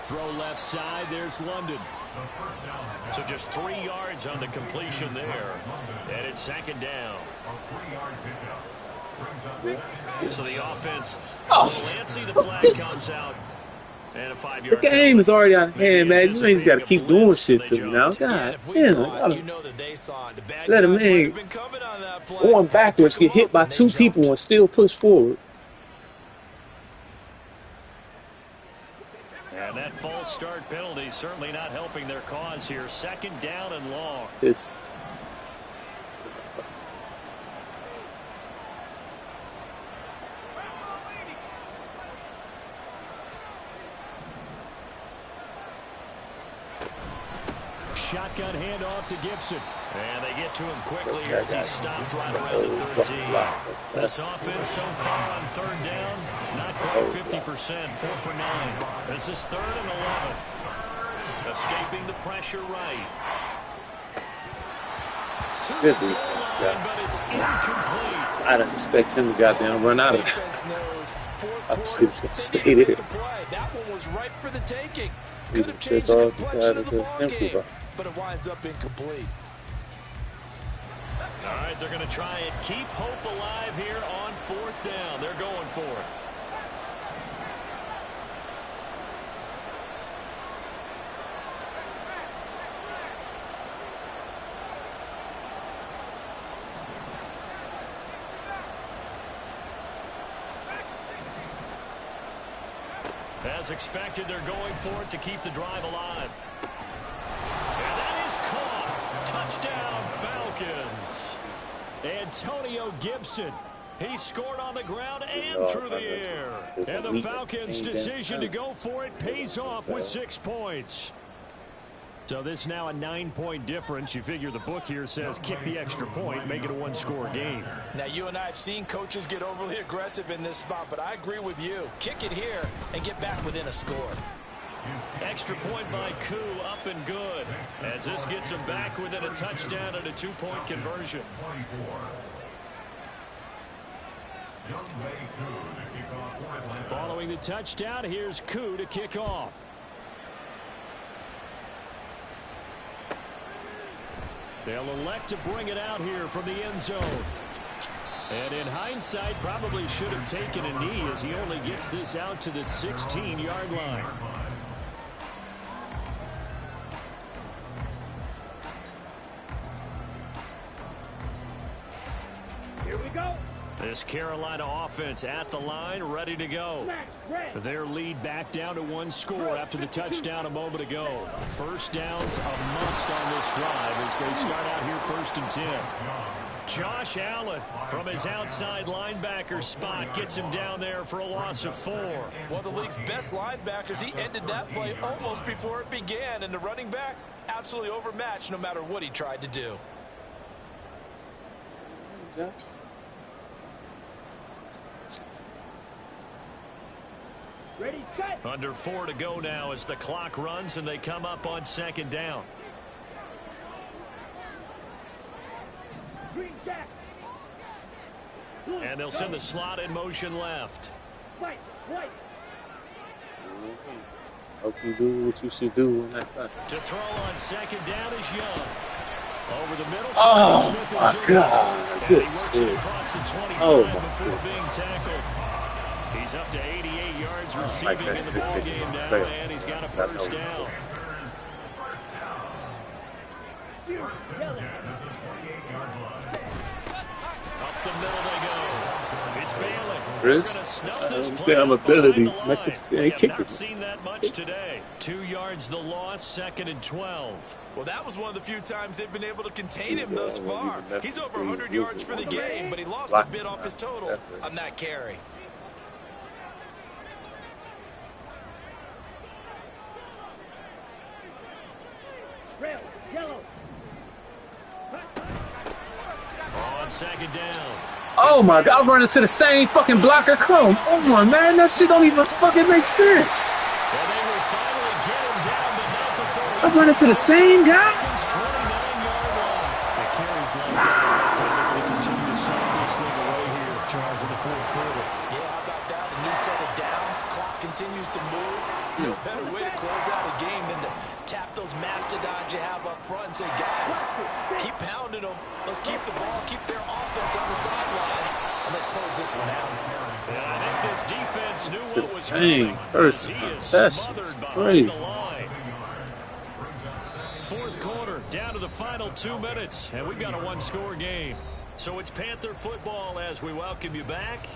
A: Throw left side, there's London. So just 3 yards on the completion there. And it's 2nd down. So the offense, Lancy, the flag comes out. And a 5-yard.
C: The game is already out of hand, man. You ain't just got to keep doing shit to me now. God damn. Let a man going backwards get hit by 2 people and still push forward.
A: And that false start penalty certainly not helping their cause here. 2nd down and long.
C: This.
A: Shotgun handoff to Gibson. And they get to him quickly as he stops right around the 13. This offense so far on 3rd down, not quite 50%, 4 for 9. This is 3rd and 11. Escaping the pressure right.
C: Good defense,
A: But it's incomplete.
C: I didn't expect him to goddamn run out of it. I thought he was going to stay there.
B: That one was right for the taking.
C: Could have changed the complexion of the ballgame,
B: but it winds up incomplete.
A: All right, they're going to try and keep hope alive here on 4th down. They're going for it. As expected, they're going for it to keep the drive alive. And that is caught. Touchdown, Falcons. Antonio Gibson. He scored on the ground and through the air. And the Falcons' decision to go for it pays off with 6 points. So this now a 9-point difference. You figure the book here says kick the extra point, make it a 1-score game.
B: Now, you and I have seen coaches get overly aggressive in this spot, but I agree with you. Kick it here and get back within a score.
A: Extra point by Koo, up and good. As this gets him back within a touchdown and a 2-point conversion. Following the touchdown, here's Koo to kick off. They'll elect to bring it out here from the end zone. And in hindsight, probably should have taken a knee as he only gets this out to the 16-yard line.
D: Here we go.
A: This Carolina offense at the line, ready to go. Their lead back down to 1 score after the touchdown a moment ago. 1st down's a must on this drive as they start out here 1st and 10. Josh Allen from his outside linebacker spot gets him down there for a loss of 4.
B: One of the league's best linebackers. He ended that play almost before it began, and the running back absolutely overmatched no matter what he tried to do.
D: Ready, set.
A: Under 4 to go now as the clock runs and they come up on 2nd down.
D: Green jack.
A: And they'll send the slot in motion left.
D: White, white.
C: Hope you do what you should do on that side.
A: To throw on 2nd down is Young. Over the middle.
C: Oh, my God. Good shit. Oh,
A: before being tackled. He's up to 88 yards receiving in the ball game now, and he's got a 1st down.
D: Refuse. Yellow.
A: Up the middle they go. It's Bailey.
C: Chris, damn abilities. They
A: Have
C: kick
A: not
C: it.
A: seen that much today. 2 yards the loss, 2nd and 12.
B: Well, that was one of the few times they've been able to contain him thus far. He's over 100 yards for the game, but he lost a bit off his total on that carry.
D: Rail. Yellow.
A: On 2nd down.
C: Oh my God, I'm running to the same fucking blocker. Come on, man. That shit don't even fucking make sense.
A: Well, they will finally get him down, but not before
C: I'm running to the same guy.
A: 29-yard line. The carries like that. So they're going to continue to send this thing away here, Charles, in the 4th quarter.
B: Yeah, how about that? A new set of downs. Clock continues to move. No better way to close out a game than to tap those mastodons you have up front and say, guys, keep pounding them. Let's keep the ball, keep their offense on the sidelines, and let's close this one out.
A: And I think this defense knew what was
C: Same
A: coming.
C: person.
A: He is
C: That's
A: smothered behind
C: crazy.
A: the line. 4th quarter, down to the final 2 minutes, and we've got a one-score game. So it's Panther football as we welcome you back.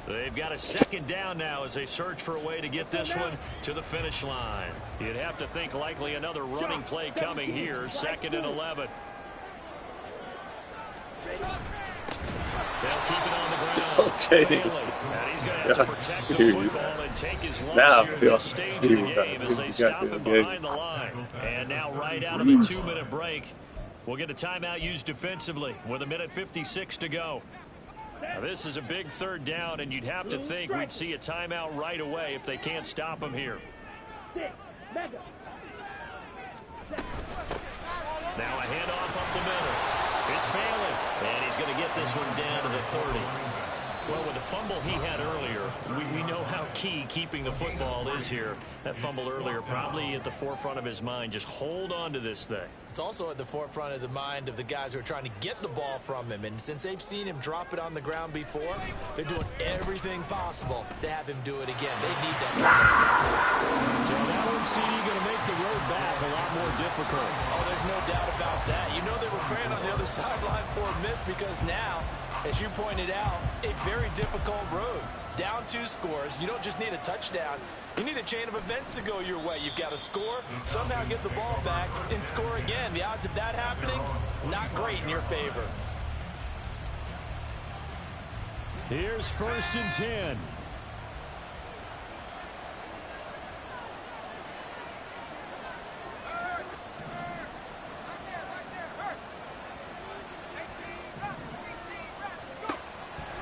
A: They've got a 2nd down now as they search for a way to get this one to the finish line. You'd have to think likely another running play coming here, 2nd and 11. They'll keep it on the ground.
C: Okay.
A: Bailey. And he's going to have to protect the
C: Serious.
A: football and take his lumps
C: Now
A: here at
C: I
A: this
C: feel
A: stage of the
C: serious.
A: game as they stop him behind the line. And now right out of the 2-minute break, we'll get a timeout used defensively with 1:56 to go. Now this is a big 3rd down, and you'd have to think we'd see a timeout right away if they can't stop him here.
D: Mega.
A: Now a handoff up the middle. It's Bailey, and he's going to get this one down to the 30. Well, with the fumble he had earlier, we know how key keeping the football is here. That fumble earlier probably at the forefront of his mind. Just hold on to this thing.
B: It's also at the forefront of the mind of the guys who are trying to get the ball from him. And since they've seen him drop it on the ground before, they're doing everything possible to have him do it again. They need that turnover.
A: So that one, CD, going to make the road back a lot more difficult.
B: Oh, there's no doubt about that. You know they were praying on the other sideline for a miss because now, as you pointed out, a very difficult road. Down 2 scores. You don't just need a touchdown. You need a chain of events to go your way. You've got to score, somehow get the ball back, and score again. The odds of that happening, not great in your favor.
A: Here's 1st and 10.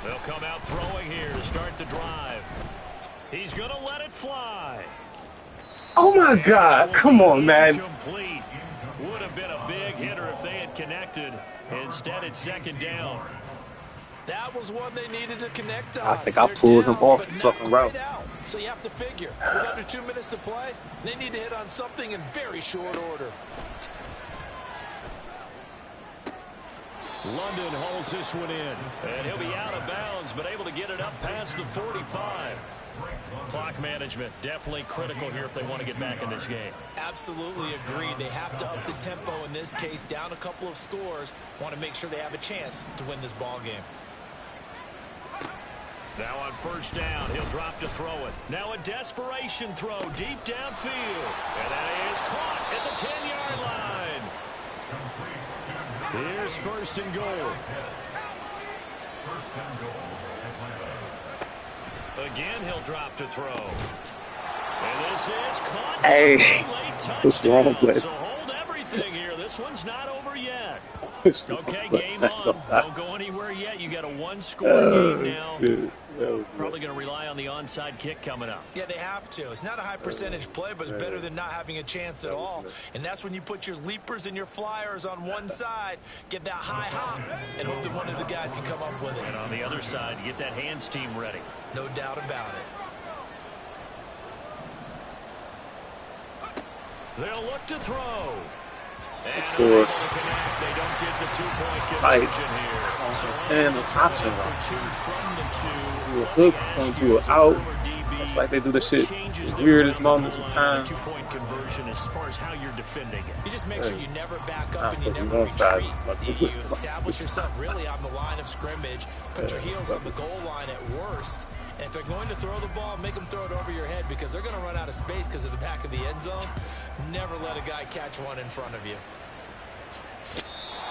A: They'll come out throwing here to start the drive. He's going to let it fly.
C: Oh my God. Come on, man.
A: Complete. Would have been a big hitter if they had connected. Instead, it's 2nd down.
B: That was one they needed to connect on.
C: I think I pulled him off the fucking route.
B: So you have to figure, with under 2 minutes to play, they need to hit on something in very short order.
A: London hauls this one in, and he'll be out of bounds, but able to get it up past the 45. Clock management definitely critical here if they want to get back in this game.
B: Absolutely agreed. They have to up the tempo in this case, down a couple of scores. Want to make sure they have a chance to win this ball game.
A: Now on 1st down, he'll drop to throw it. Now a desperation throw deep downfield, and that is caught at the 10-yard line. Here's 1st and goal. Again, he'll drop to throw. And this is caught.
C: Hey, what's wrong with it?
A: So hold everything here. This one's not over yet. Okay, game on. Don't go anywhere yet. You got a 1-score game now.
C: Shit.
A: Probably going to rely on the onside kick coming up.
B: Yeah, they have to. It's not a high percentage play, but it's better than not having a chance at all. And that's when you put your leapers and your flyers on one side, get that high hop, and hope that one of the guys can come up with it.
A: And on the other side, get that hands team ready.
B: No doubt about it.
A: They'll look to throw.
C: Of course.
A: They don't get the 2-point
C: Right.
A: conversion here.
C: And the option
A: for 2 from the 2.
C: you a hook, you an out. It's like they do the shit
A: changes
C: the
A: the
C: weirdest
A: around the
C: moments of
A: goal line on
C: time.
A: a two-point conversion as far as how you're defending it.
B: You just make sure you never back up and you
C: put
B: never
C: you on side.
B: retreat. You establish yourself really on the line of scrimmage, put your heels on the goal line at worst. And if they're going to throw the ball, make them throw it over your head because they're going to run out of space because of the back of the end zone. Never let a guy catch one in front of you.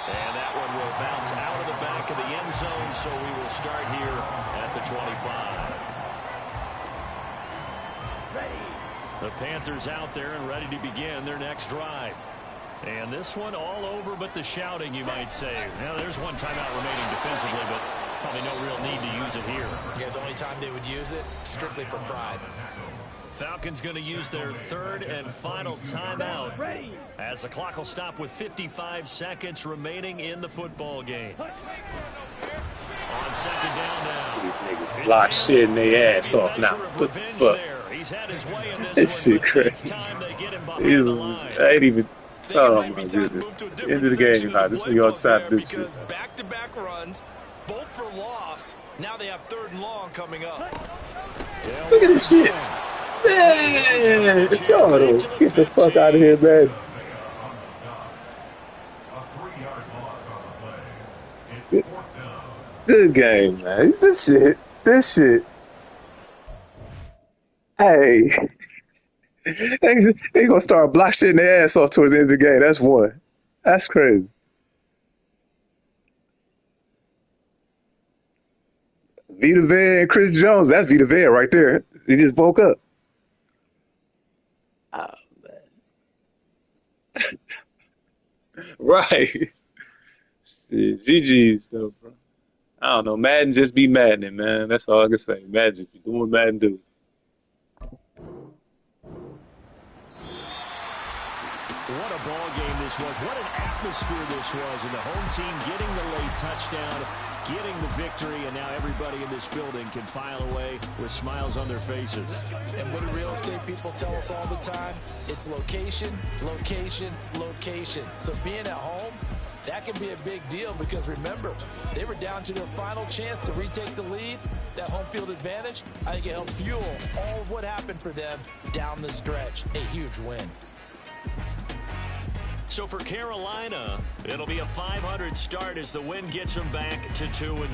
A: And that one will bounce out of the back of the end zone, so we will start here at the 25. The Panthers out there and ready to begin their next drive. And this one all over but the shouting, you might say. Now, there's one timeout remaining defensively, but probably no real need to use it here.
B: Yeah, the only time they would use it, strictly for pride.
A: Falcons going to use their third and final timeout as the clock will stop with 55 seconds remaining in the football game. On second down now.
C: These niggas block shit in their ass off now. What the fuck?
A: He's had his way in
C: This shit crazy. I ain't even. Oh my goodness. End of the game, huh? This New York side do shit.
B: Back-to-back runs, both for loss. Now they have third and long coming up.
C: Look at this shit. Man, y'all get the fuck out of here, man. Good game, man. This shit. Hey. They gonna start block shit in their ass off towards the end of the game. That's one. That's crazy. Vita Vea and Chris Jones. That's Vita Vea right there. He just woke up. Oh, man. Right. GG's though, bro. I don't know. Madden just be maddening, man. That's all I can say. Magic. You doing Madden do.
A: What a ball game this was. What an atmosphere this was. And the home team getting the late touchdown, getting the victory, and now everybody in this building can file away with smiles on their faces.
B: And what do real estate people tell us all the time? It's location, location, location. So being at home, that can be a big deal because remember, they were down to their final chance to retake the lead. That home field advantage, I think it helped fuel all of what happened for them down the stretch. A huge win.
A: So for Carolina, it'll be a 500 start as the win gets them back to 2-2.